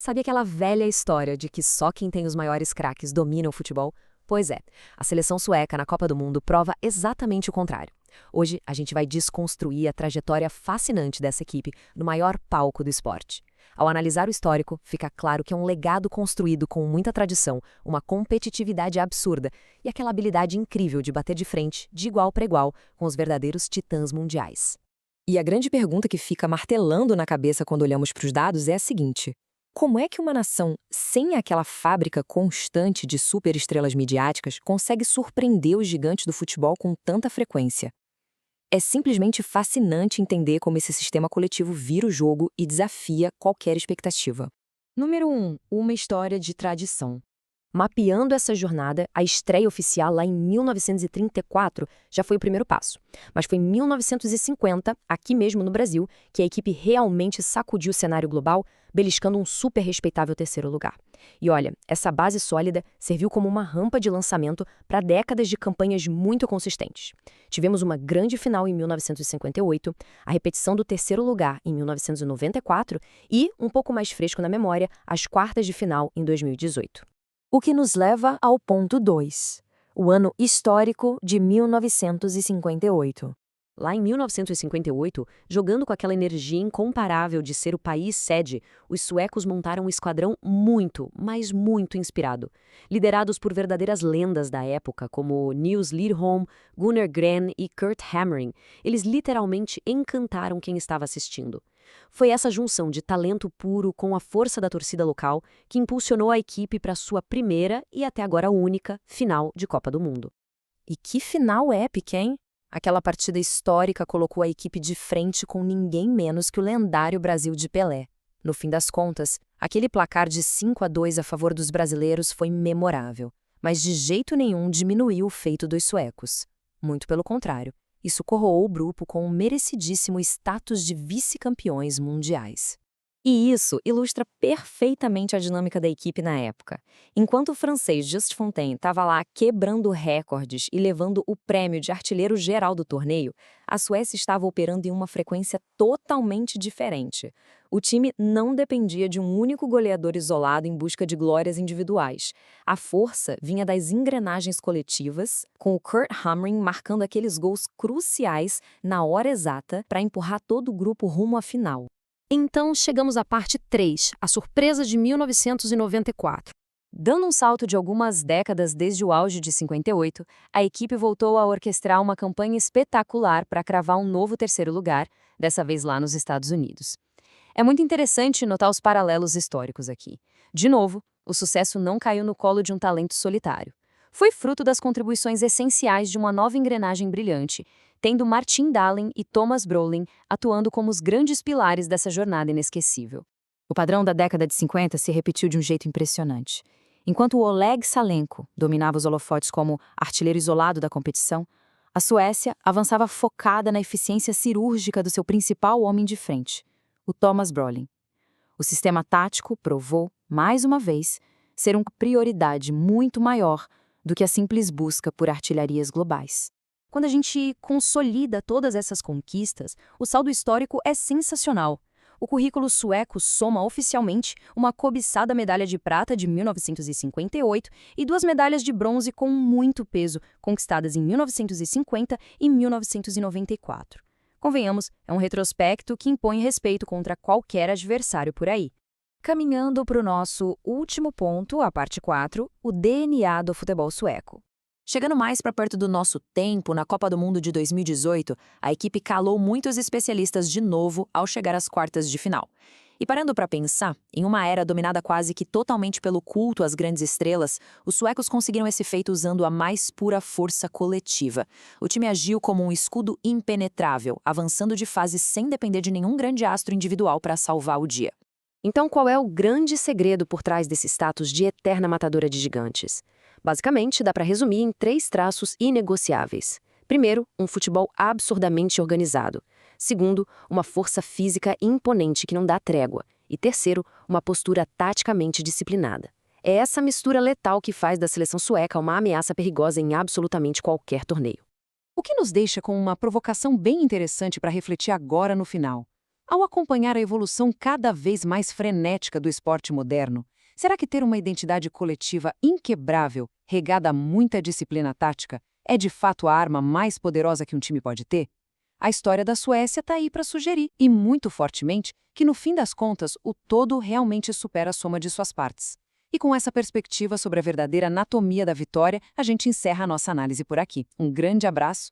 Sabe aquela velha história de que só quem tem os maiores craques domina o futebol? Pois é, a seleção sueca na Copa do Mundo prova exatamente o contrário. Hoje, a gente vai desconstruir a trajetória fascinante dessa equipe no maior palco do esporte. Ao analisar o histórico, fica claro que é um legado construído com muita tradição, uma competitividade absurda e aquela habilidade incrível de bater de frente, de igual para igual, com os verdadeiros titãs mundiais. E a grande pergunta que fica martelando na cabeça quando olhamos para os dados é a seguinte: como é que uma nação sem aquela fábrica constante de superestrelas midiáticas consegue surpreender os gigantes do futebol com tanta frequência? É simplesmente fascinante entender como esse sistema coletivo vira o jogo e desafia qualquer expectativa. Número 1. Uma história de tradição. Mapeando essa jornada, a estreia oficial lá em 1934 já foi o primeiro passo. Mas foi em 1950, aqui mesmo no Brasil, que a equipe realmente sacudiu o cenário global, beliscando um super respeitável terceiro lugar. E olha, essa base sólida serviu como uma rampa de lançamento para décadas de campanhas muito consistentes. Tivemos uma grande final em 1958, a repetição do terceiro lugar em 1994 e, um pouco mais fresco na memória, as quartas de final em 2018. O que nos leva ao ponto 2, o ano histórico de 1958. Lá em 1958, jogando com aquela energia incomparável de ser o país sede, os suecos montaram um esquadrão muito, mas muito inspirado. Liderados por verdadeiras lendas da época, como Nils Lidholm, Gunnar Gren e Kurt Hammering, eles literalmente encantaram quem estava assistindo. Foi essa junção de talento puro com a força da torcida local que impulsionou a equipe para sua primeira e até agora única final de Copa do Mundo. E que final épica, hein? Aquela partida histórica colocou a equipe de frente com ninguém menos que o lendário Brasil de Pelé. No fim das contas, aquele placar de 5-2 a favor dos brasileiros foi memorável, mas de jeito nenhum diminuiu o feito dos suecos. Muito pelo contrário, isso coroou o grupo com um merecidíssimo status de vice-campeões mundiais. E isso ilustra perfeitamente a dinâmica da equipe na época. Enquanto o francês Just Fontaine estava lá quebrando recordes e levando o prêmio de artilheiro geral do torneio, a Suécia estava operando em uma frequência totalmente diferente. O time não dependia de um único goleador isolado em busca de glórias individuais. A força vinha das engrenagens coletivas, com o Kurt Hammering marcando aqueles gols cruciais na hora exata para empurrar todo o grupo rumo à final. Então chegamos à parte 3, a surpresa de 1994. Dando um salto de algumas décadas desde o auge de 58, a equipe voltou a orquestrar uma campanha espetacular para cravar um novo terceiro lugar, dessa vez lá nos Estados Unidos. É muito interessante notar os paralelos históricos aqui. De novo, o sucesso não caiu no colo de um talento solitário. Foi fruto das contribuições essenciais de uma nova engrenagem brilhante, tendo Martin Dahlin e Thomas Brolin atuando como os grandes pilares dessa jornada inesquecível. O padrão da década de 50 se repetiu de um jeito impressionante. Enquanto o Oleg Salenko dominava os holofotes como artilheiro isolado da competição, a Suécia avançava focada na eficiência cirúrgica do seu principal homem de frente, o Thomas Brolin. O sistema tático provou, mais uma vez, ser uma prioridade muito maior do que a simples busca por artilharias globais. Quando a gente consolida todas essas conquistas, o saldo histórico é sensacional. O currículo sueco soma oficialmente uma cobiçada medalha de prata de 1958 e 2 medalhas de bronze com muito peso, conquistadas em 1950 e 1994. Convenhamos, é um retrospecto que impõe respeito contra qualquer adversário por aí. Caminhando para o nosso último ponto, a parte 4, o DNA do futebol sueco. Chegando mais para perto do nosso tempo, na Copa do Mundo de 2018, a equipe calou muitos especialistas de novo ao chegar às quartas de final. E parando para pensar, em uma era dominada quase que totalmente pelo culto às grandes estrelas, os suecos conseguiram esse feito usando a mais pura força coletiva. O time agiu como um escudo impenetrável, avançando de fase sem depender de nenhum grande astro individual para salvar o dia. Então, qual é o grande segredo por trás desse status de eterna matadora de gigantes? Basicamente, dá para resumir em 3 traços inegociáveis. Primeiro, um futebol absurdamente organizado. Segundo, uma força física imponente que não dá trégua. E terceiro, uma postura taticamente disciplinada. É essa mistura letal que faz da seleção sueca uma ameaça perigosa em absolutamente qualquer torneio. O que nos deixa com uma provocação bem interessante para refletir agora no final. Ao acompanhar a evolução cada vez mais frenética do esporte moderno, será que ter uma identidade coletiva inquebrável, regada a muita disciplina tática, é de fato a arma mais poderosa que um time pode ter? A história da Suécia está aí para sugerir, e muito fortemente, que no fim das contas o todo realmente supera a soma de suas partes. E com essa perspectiva sobre a verdadeira anatomia da vitória, a gente encerra a nossa análise por aqui. Um grande abraço